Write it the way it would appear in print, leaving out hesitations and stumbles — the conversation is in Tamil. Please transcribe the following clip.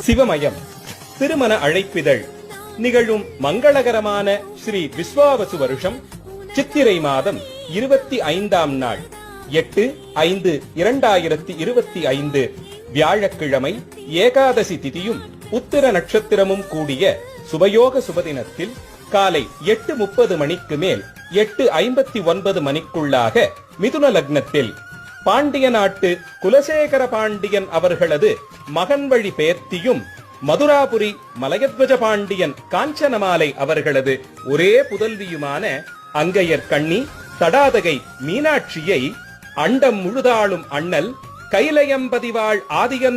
சிவமயம் திருமண அழைப்பிதழ் நிகழும் மங்களகரமான ஸ்ரீ விஸ்வாவசு வருஷம் சித்திரை மாதம் 25ஆம் நாள் 8/5/2025 வியாழக்கிழமை ஏகாதசி திதியும் உத்திர நட்சத்திரமும் கூடிய சுபயோக சுபதினத்தில் காலை 8:30 மணிக்கு மேல் 8:59 மணிக்குள்ளாக மிதுன லக்னத்தில் பாண்டிய நாட்டு குலசேகர பாண்டியன் அவர்களது மகன் வழி பேர்த்தியும் மதுராபுரி மலையத்வஜ பாண்டியன் காஞ்சனமாலை அவர்களது ஒரே புதல்வியுமான அங்கையர் கண்ணி தடாதகை மீனாட்சியை அண்டம் முழுதாளும் அண்ணல் கைலயம்பதிவாள் ஆதியன்